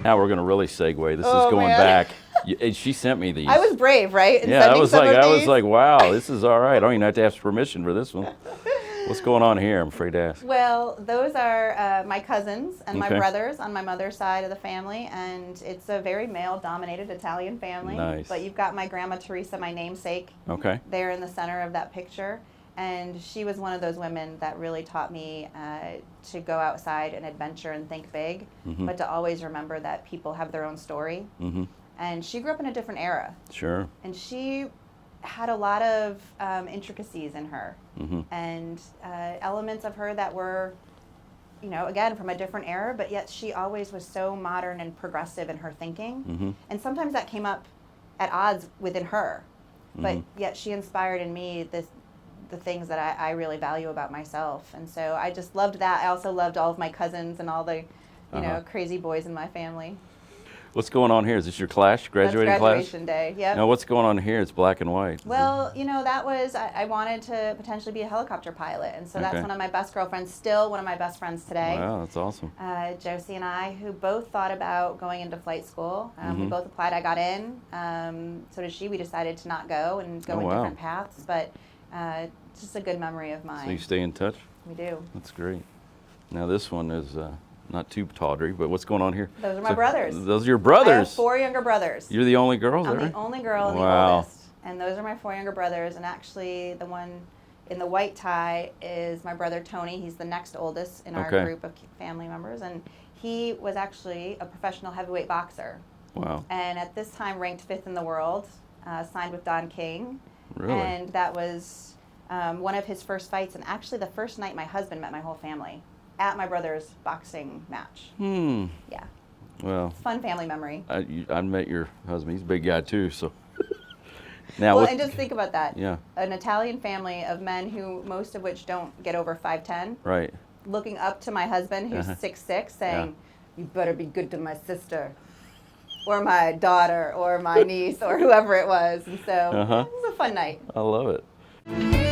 Now we're going to really segue. This Oh, is going man. back. She sent me these. I was brave, right? In Yeah, I sending was some like, of I was these? like, wow, this is all right. I don't even have to ask permission for this one. What's going on here? I'm afraid to ask. Well, those are my cousins and my Okay. brothers on my mother's side of the family, and it's a very male-dominated Italian family. Nice. But you've got my grandma Theresa, my namesake, Okay. there in the center of that picture, and she was one of those women that really taught me to go outside and adventure and think big, Mhm. but to always remember that people have their own story. Mm-hmm. And she grew up in a different era, Sure. and she had a lot of intricacies in her, Mm-hmm. and elements of her that were, again, from a different era, but yet she always was so modern and progressive in her thinking. Mm-hmm. And sometimes that came up at odds within her, but yet she inspired in me the things that I really value about myself. And so I just loved that. I also loved all of my cousins and all the, crazy boys in my family. What's going on here? Is this your class, graduating That's class? graduation day, yep. Now, what's going on here? It's black and white. Well, that was, I wanted to potentially be a helicopter pilot. And so that's Okay. one of my best girlfriends, still one of my best friends today. Wow, that's awesome. Josie and I, who both thought about going into flight school. We Mhm. both applied. I got in. So did she. We decided to not go and go Oh, in wow. different paths. But just a good memory of mine. So you stay in touch? We do. That's great. Now this one is not too tawdry, but what's going on here? Those are my brothers. Those are your I have brothers? 4 younger brothers. You're the only girl? Is I'm that the right? only girl and the Wow. oldest. And those are my 4 younger brothers. And actually, the one in the white tie is my brother Tony. He's the next oldest in our Okay. group of family members. And he was actually a professional heavyweight boxer. Wow. And at this time ranked 5th in the world, signed with Don King. Really? And that was one of his first fights, and actually the first night my husband met my whole family at my brother's boxing match. Yeah, Well, fun family memory. I met your husband. He's a big guy too, so. Now, Well, what- and just think about that. Yeah, An Italian family of men who, most of which don't get over 5'10", right. looking up to my husband who's Uh-huh. 6'6", saying, "You better be good to my sister." Or my daughter, or my niece, or whoever it was. And so Uh-huh. it was a fun night. I love it.